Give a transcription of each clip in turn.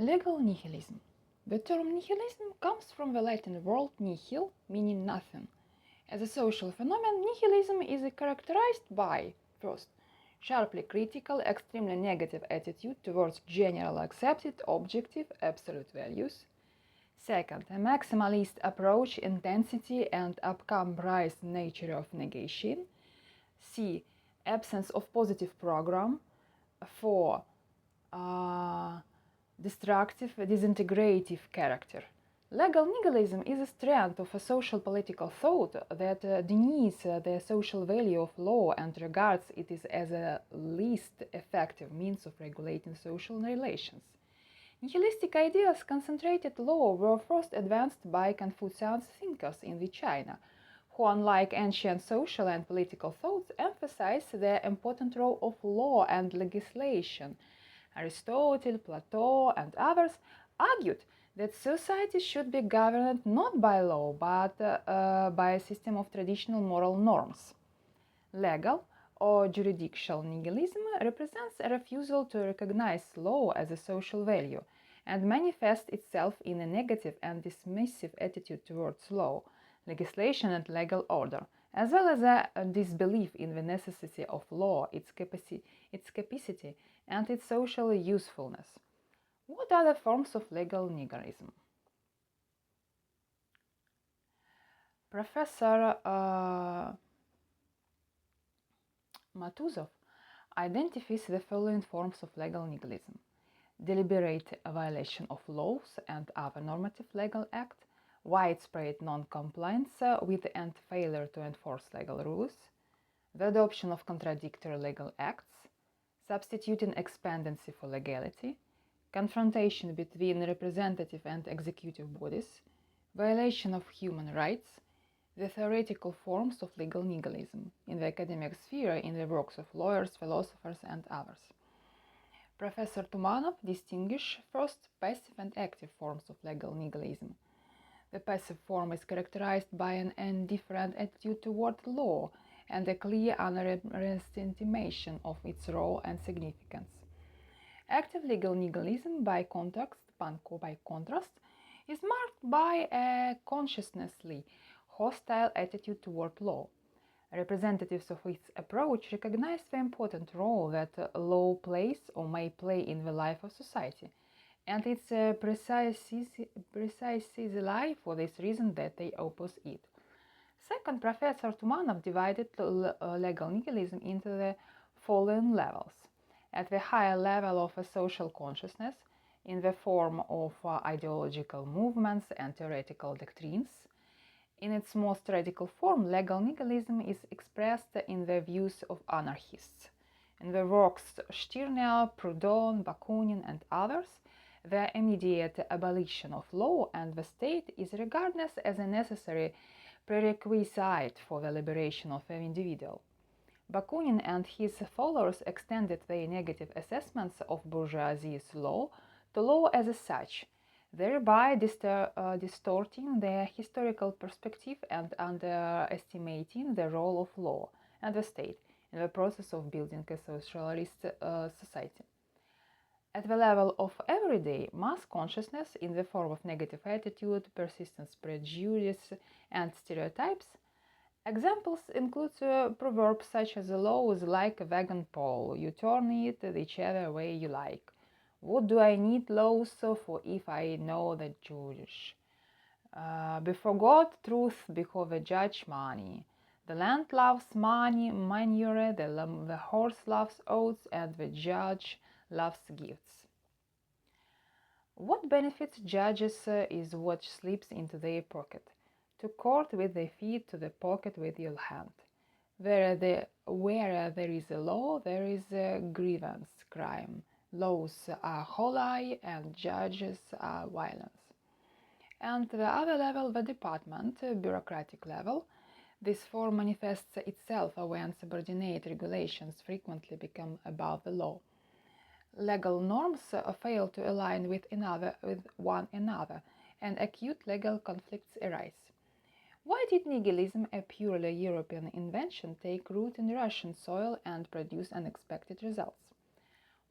Legal nihilism. The term nihilism comes from the Latin word nihil, meaning nothing. As a social phenomenon, nihilism is characterized by, first, sharply critical, extremely negative attitude towards general accepted, objective, absolute values. Second, a maximalist approach, intensity and outcome-based nature of negation. C. Absence of positive program. 4. Destructive, disintegrative character. Legal nihilism is a strand of a social political thought that denies the social value of law and regards it as a least effective means of regulating social relations. Nihilistic ideas concentrated law were first advanced by Confucian thinkers in China, who, unlike ancient social and political thoughts, emphasize the important role of law and legislation. Aristotle, Plato, and others argued that society should be governed not by law but by a system of traditional moral norms. Legal or jurisdictional nihilism represents a refusal to recognize law as a social value and manifests itself in a negative and dismissive attitude towards law, legislation, and legal order, as well as a disbelief in the necessity of law, its capacity, and its social usefulness. What are the forms of legal nihilism? Professor Matuzov identifies the following forms of legal nihilism: deliberate violation of laws and other normative legal acts, widespread non-compliance with and failure to enforce legal rules, the adoption of contradictory legal acts, substituting expediency for legality, confrontation between representative and executive bodies, violation of human rights, the theoretical forms of legal nihilism in the academic sphere in the works of lawyers, philosophers, and others. Professor Tumanov distinguishes first passive and active forms of legal nihilism. The passive form is characterized by an indifferent attitude toward law and a clear underestimation of its role and significance. Active legal nihilism, by contrast, is marked by a consciously hostile attitude toward law. Representatives of its approach recognize the important role that law plays or may play in the life of society, and it's precisely for this reason that they oppose it. Second, Professor Tumanov divided legal nihilism into the following levels. At the higher level of a social consciousness, in the form of ideological movements and theoretical doctrines. In its most radical form, legal nihilism is expressed in the views of anarchists. In the works Stirner, Proudhon, Bakunin, and others, the immediate abolition of law and the state is regarded as a necessary prerequisite for the liberation of an individual. Bakunin and his followers extended their negative assessments of bourgeoisie's law to law as such, thereby distorting their historical perspective and underestimating the role of law and the state in the process of building a socialist society. At the level of everyday mass consciousness, in the form of negative attitude, persistence, prejudice, and stereotypes, examples include proverbs such as "the law is like a wagon pole, you turn it whichever way you like. What do I need laws for if I know the judge? Before God, truth, before the judge, money. The land loves money, manure, the horse loves oats, and the judge loves gifts." What benefits judges is what slips into their pocket. To court with their feet, to the pocket with your hand. Where there is a law, there is a grievance, crime. Laws are holy and judges are violence. And the other level, the department, bureaucratic level, this form manifests itself when subordinate regulations frequently become above the law. Legal norms fail to align with one another, and acute legal conflicts arise. Why did nihilism, a purely European invention, take root in Russian soil and produce unexpected results?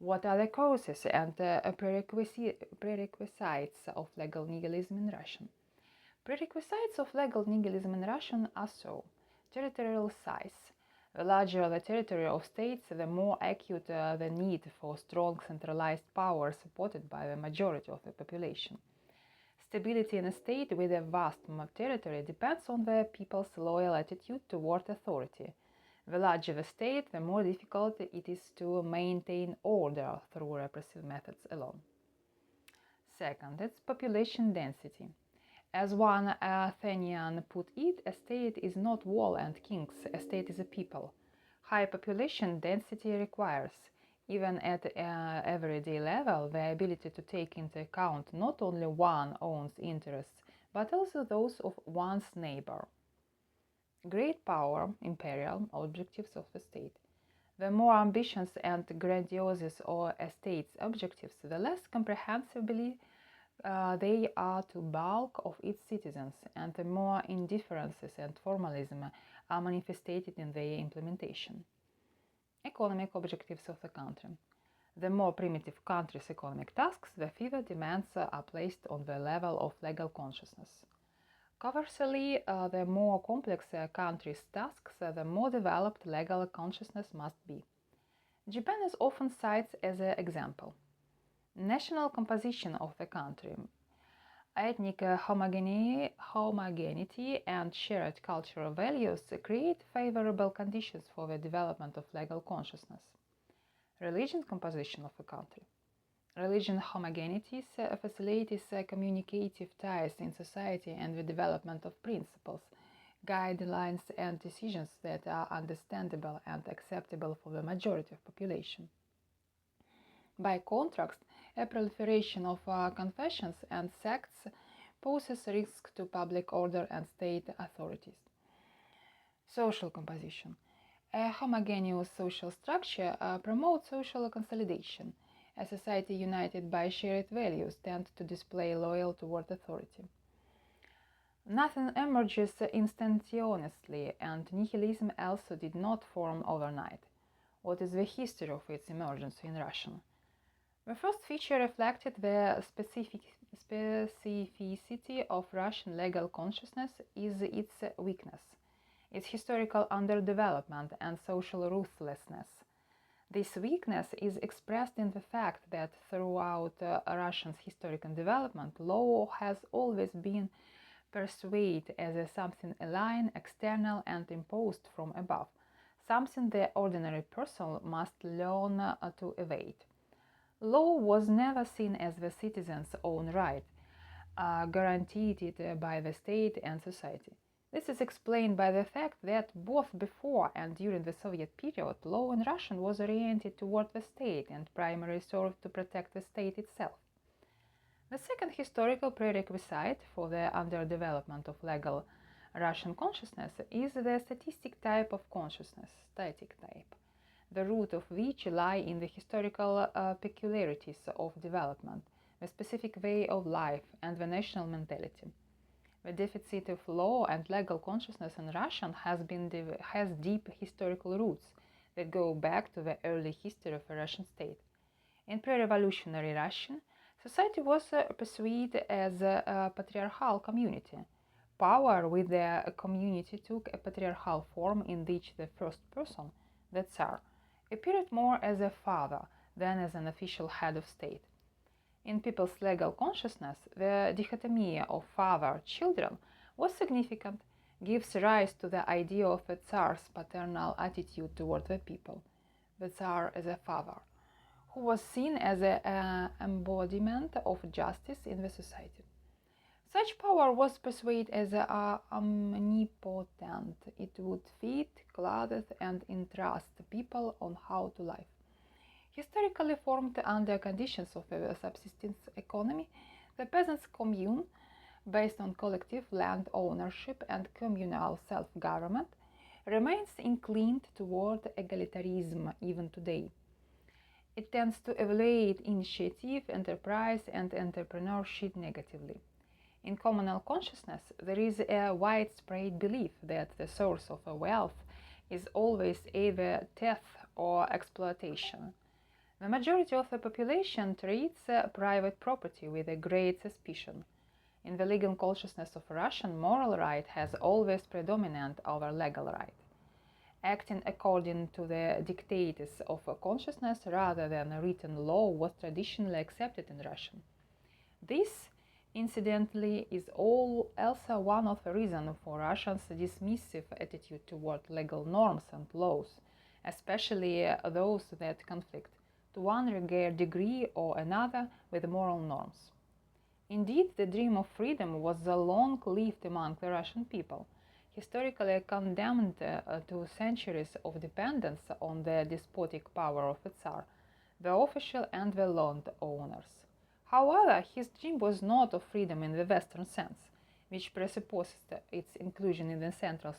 What are the causes and prerequisites of legal nihilism in Russian? Prerequisites of legal nihilism in Russian are so: territorial size. The larger the territory of states, the more acute the need for strong centralized power supported by the majority of the population. Stability in a state with a vast territory depends on the people's loyal attitude toward authority. The larger the state, the more difficult it is to maintain order through repressive methods alone. Second, it's population density. As one Athenian put it, a state is not wall and kings, a state is a people. High population density requires, even at everyday level, the ability to take into account not only one's own interests, but also those of one's neighbor. Great power, imperial objectives of the state. The more ambitious and grandiose or a state's objectives, the less comprehensibly they are to bulk of its citizens, and the more indifferences and formalism are manifested in their implementation. Economic objectives of the country. The more primitive country's economic tasks, the fewer demands are placed on the level of legal consciousness. Conversely, the more complex a country's tasks, the more developed legal consciousness must be. Japan is often cited as an example. National composition of the country, ethnic homogeneity and shared cultural values create favorable conditions for the development of legal consciousness. Religion composition of the country. Religion homogeneity facilitates communicative ties in society and the development of principles, guidelines and decisions that are understandable and acceptable for the majority of population. By contrast, a proliferation of confessions and sects poses risk to public order and state authorities. Social composition. A homogeneous social structure promotes social consolidation. A society united by shared values tends to display loyalty toward authority. Nothing emerges instantaneously, and nihilism also did not form overnight. What is the history of its emergence in Russian? The first feature reflected the specificity of Russian legal consciousness is its weakness, its historical underdevelopment and social ruthlessness. This weakness is expressed in the fact that throughout Russia's historical development, law has always been perceived as something alien, external and imposed from above, something the ordinary person must learn to evade. Law was never seen as the citizen's own right, guaranteed by the state and society. This is explained by the fact that both before and during the Soviet period, law in Russia was oriented toward the state and primarily served to protect the state itself. The second historical prerequisite for the underdevelopment of legal Russian consciousness is the statistic type of consciousness, static type, the root of which lie in the historical peculiarities of development, the specific way of life, and the national mentality. The deficit of law and legal consciousness in Russia has deep historical roots that go back to the early history of the Russian state. In pre-revolutionary Russia, society was perceived as a patriarchal community. Power with the community took a patriarchal form in which the first person, the Tsar, appeared more as a father than as an official head of state. In people's legal consciousness, the dichotomy of father-children was significant, gives rise to the idea of a Tsar's paternal attitude toward the people, the Tsar as a father, who was seen as an embodiment of justice in the society. Such power was perceived as omnipotent. It would feed, clothe, and entrust people on how to live. Historically formed under conditions of a subsistence economy, the peasants' commune, based on collective land ownership and communal self-government, remains inclined toward egalitarianism even today. It tends to evaluate initiative, enterprise, and entrepreneurship negatively. In communal consciousness, there is a widespread belief that the source of wealth is always either theft or exploitation. The majority of the population treats private property with a great suspicion. In the legal consciousness of Russian, moral right has always predominated over legal right. Acting according to the dictates of consciousness rather than a written law was traditionally accepted in Russian. This, incidentally, is also one of the reasons for Russians' dismissive attitude toward legal norms and laws, especially those that conflict, to one degree or another, with moral norms. Indeed, the dream of freedom was long-lived among the Russian people, historically condemned to centuries of dependence on the despotic power of the Tsar, the official and the landowners. However, his dream was not of freedom in the Western sense, which presupposes its inclusion in the central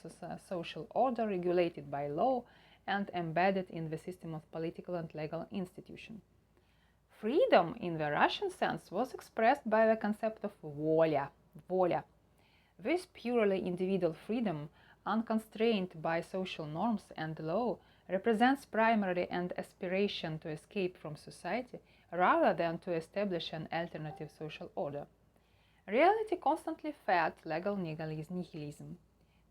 social order regulated by law and embedded in the system of political and legal institutions. Freedom in the Russian sense was expressed by the concept of voля. This purely individual freedom, unconstrained by social norms and law, represents primarily an aspiration to escape from society rather than to establish an alternative social order. Reality constantly fed legal nihilism.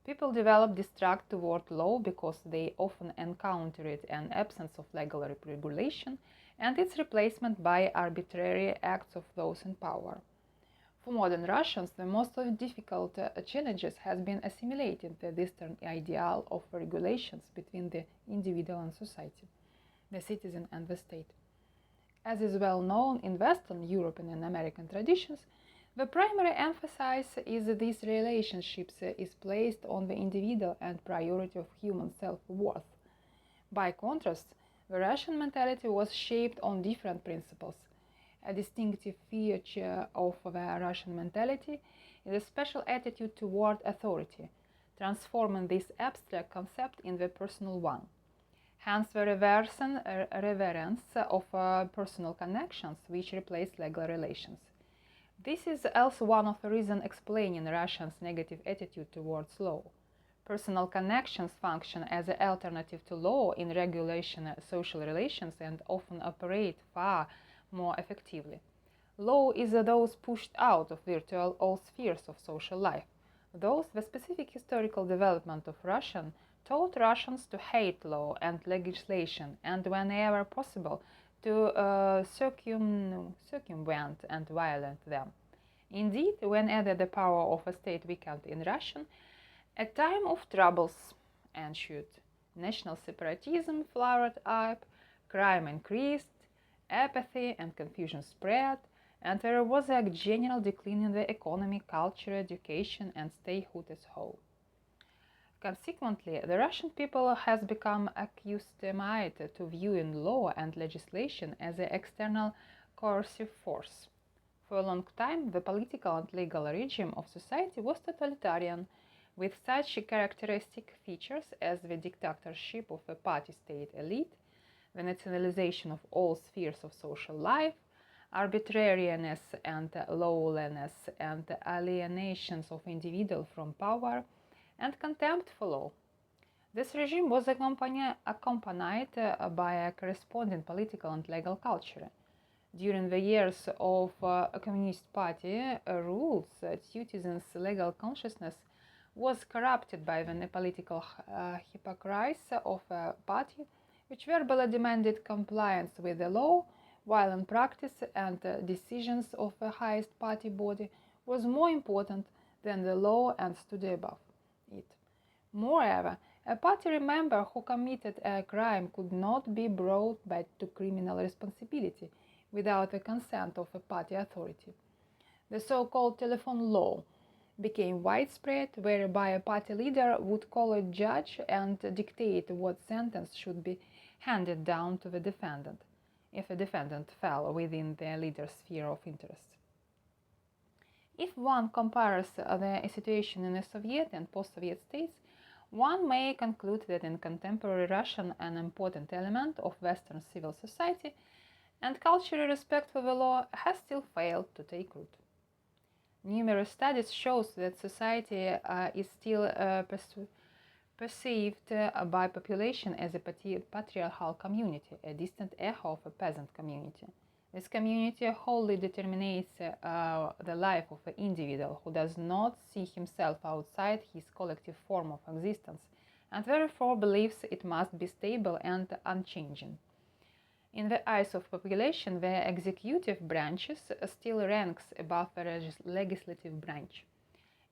People develop distrust toward law because they often encountered an absence of legal regulation and its replacement by arbitrary acts of those in power. For modern Russians, the most difficult challenges has been assimilating the Western ideal of regulations between the individual and society, the citizen and the state. As is well known in Western, European and American traditions, the primary emphasis is these relationships is placed on the individual and priority of human self-worth. By contrast, the Russian mentality was shaped on different principles. A distinctive feature of the Russian mentality is a special attitude toward authority, transforming this abstract concept in the personal one. Hence the reverence of personal connections which replace legal relations. This is also one of the reasons explaining Russians' negative attitude towards law. Personal connections function as an alternative to law in regulation social relations and often operate far more effectively. Law is those pushed out of virtual all spheres of social life. Thus, the specific historical development of Russian taught Russians to hate law and legislation and, whenever possible, to circumvent and violate them. Indeed, whenever the power of a state weakened in Russian, a time of troubles ensued. National separatism flared up, crime increased, apathy and confusion spread, and there was a general decline in the economy, culture, education, and statehood as whole. Consequently, the Russian people has become accustomed to viewing law and legislation as an external coercive force. For a long time, the political and legal regime of society was totalitarian, with such characteristic features as the dictatorship of a party-state elite, the nationalization of all spheres of social life, arbitrariness and lawlessness and alienations of individuals from power, and contempt for law. This regime was accompanied by a corresponding political and legal culture. During the years of Communist Party rules, citizens' legal consciousness was corrupted by the political hypocrites of a party, which verbally demanded compliance with the law, while in practice and decisions of the highest party body was more important than the law and stood above it. Moreover, a party member who committed a crime could not be brought back to criminal responsibility without the consent of a party authority. The so-called telephone law became widespread, whereby a party leader would call a judge and dictate what sentence should be handed down to the defendant, if the defendant fell within the leader's sphere of interest. If one compares the situation in the Soviet and post-Soviet states, one may conclude that in contemporary Russia an important element of Western civil society and cultural respect for the law has still failed to take root. Numerous studies show that society is still perceived by population as a patriarchal community, a distant echo of a peasant community. This community wholly determines the life of an individual who does not see himself outside his collective form of existence and therefore believes it must be stable and unchanging. In the eyes of population, the executive branches still ranks above the legislative branch.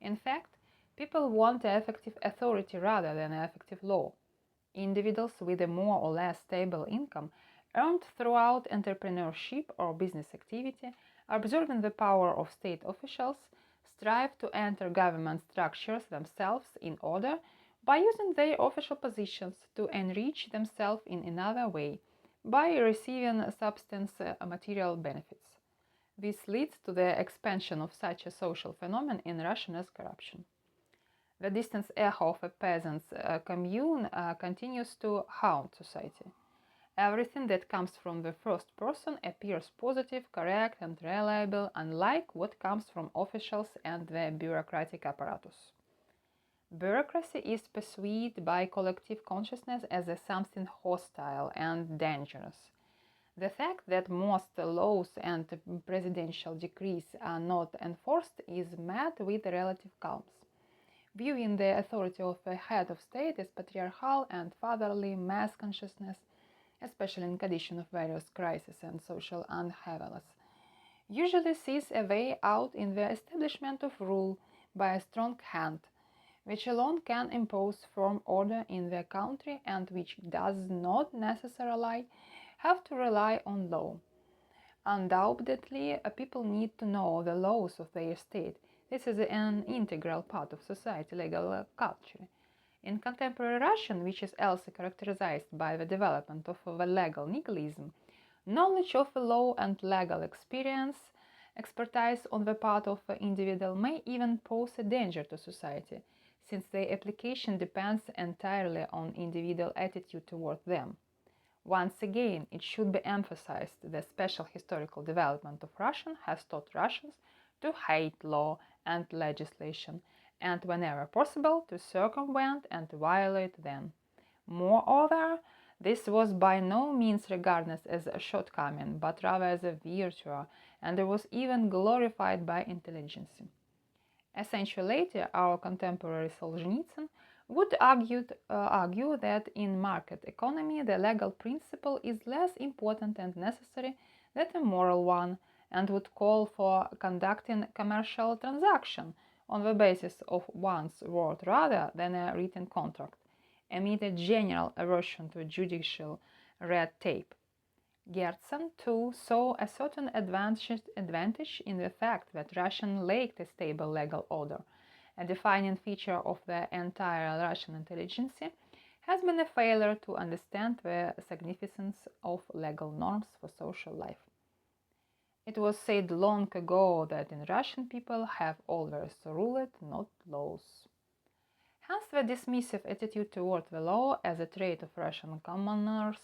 In fact, people want effective authority rather than effective law. Individuals with a more or less stable income earned throughout entrepreneurship or business activity, observing the power of state officials, strive to enter government structures themselves in order, by using their official positions, to enrich themselves in another way, by receiving substance material benefits. This leads to the expansion of such a social phenomenon in Russia as corruption. The distant echo of a peasant's commune continues to haunt society. Everything that comes from the first person appears positive, correct, and reliable, unlike what comes from officials and the bureaucratic apparatus. Bureaucracy is perceived by collective consciousness as something hostile and dangerous. The fact that most laws and presidential decrees are not enforced is met with relative calm, viewing the authority of a head of state as patriarchal and fatherly. Mass consciousness, especially in conditions of various crises and social unhappiness, usually sees a way out in the establishment of rule by a strong hand, which alone can impose firm order in the country and which does not necessarily have to rely on law. Undoubtedly, people need to know the laws of their state. This is an integral part of society legal culture. In contemporary Russian, which is also characterized by the development of the legal nihilism, knowledge of the law and legal expertise on the part of the individual may even pose a danger to society, since their application depends entirely on individual attitude toward them. Once again, it should be emphasized that special historical development of Russian has taught Russians to hate law and legislation, and whenever possible to circumvent and violate them. Moreover, this was by no means regarded as a shortcoming, but rather as a virtue, and it was even glorified by intelligence. A century later, our contemporary Solzhenitsyn would argue that in market economy the legal principle is less important and necessary than a moral one, and would call for conducting commercial transaction on the basis of one's word rather than a written contract, amid a general aversion to judicial red tape. Gertsen, too, saw a certain advantage in the fact that Russian lacked a stable legal order. A defining feature of the entire Russian intelligence has been a failure to understand the significance of legal norms for social life. It was said long ago that in Russian people have always ruled, not laws. Hence the dismissive attitude toward the law as a trait of Russian commoners'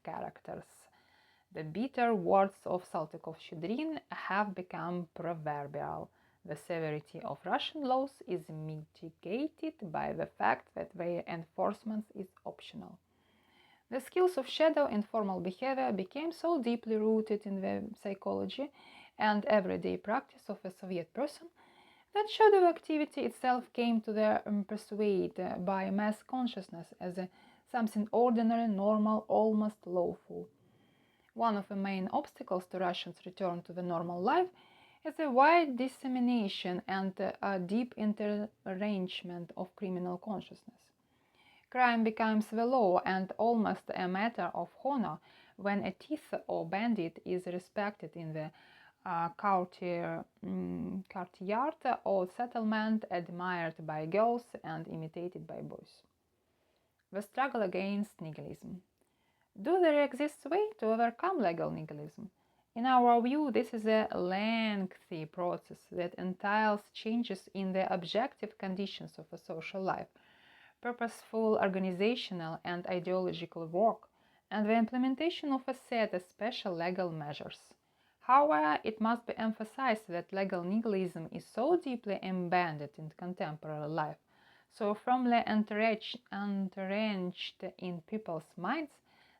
characters. The bitter words of Saltykov-Shchedrin have become proverbial. The severity of Russian laws is mitigated by the fact that their enforcement is optional. The skills of shadow and formal behavior became so deeply rooted in the psychology and everyday practice of a Soviet person that shadow activity itself came to their persuade by mass consciousness as something ordinary, normal, almost lawful. One of the main obstacles to Russians' return to the normal life is a wide dissemination and a deep interarrangement of criminal consciousness. Crime becomes the law and almost a matter of honor when a thief or bandit is respected in the courtyard or settlement, admired by girls and imitated by boys. The struggle against nihilism. Do there exist a way to overcome legal nihilism? In our view, this is a lengthy process that entails changes in the objective conditions of a social life, purposeful organizational and ideological work, and the implementation of a set of special legal measures. However, it must be emphasized that legal nihilism is so deeply embedded in contemporary life, so firmly entrenched in people's minds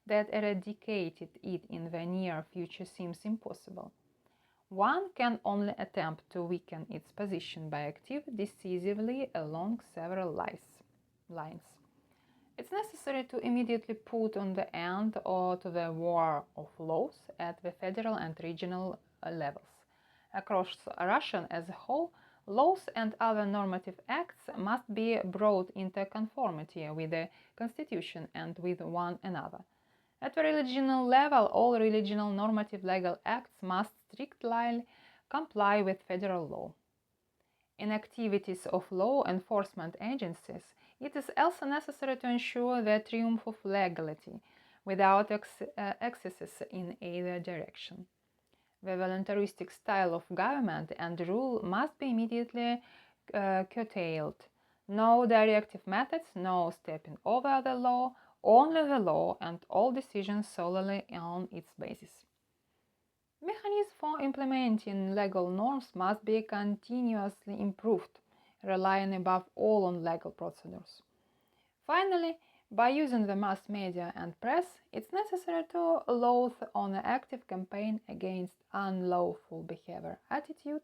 that eradicating it in the near future seems impossible. One can only attempt to weaken its position by acting decisively along several lines. It's necessary to immediately put an end to the war of laws at the federal and regional levels. Across Russia as a whole, laws and other normative acts must be brought into conformity with the constitution and with one another. At the regional level, all regional normative legal acts must strictly comply with federal law. In activities of law enforcement agencies, it is also necessary to ensure the triumph of legality without excesses in either direction. The voluntaristic style of government and rule must be immediately curtailed. No directive methods, no stepping over the law, only the law and all decisions solely on its basis. Mechanisms for implementing legal norms must be continuously improved, relying above all on legal procedures. Finally, by using the mass media and press, it's necessary to launch an active campaign against unlawful behavior attitude,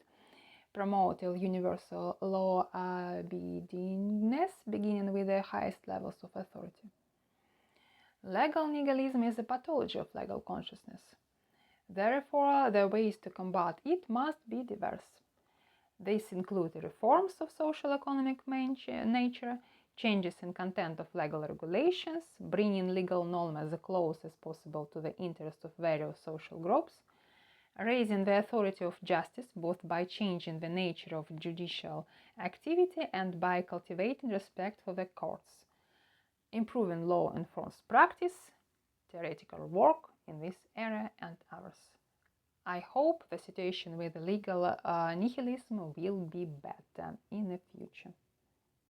promoting universal law abidingness, beginning with the highest levels of authority. Legal nihilism is a pathology of legal consciousness. Therefore, the ways to combat it must be diverse. These include reforms of social economic nature, changes in content of legal regulations, bringing legal norms as close as possible to the interests of various social groups, raising the authority of justice both by changing the nature of judicial activity and by cultivating respect for the courts, improving law enforcement practice, theoretical work in this area and others. I hope the situation with legal nihilism will be better in the future.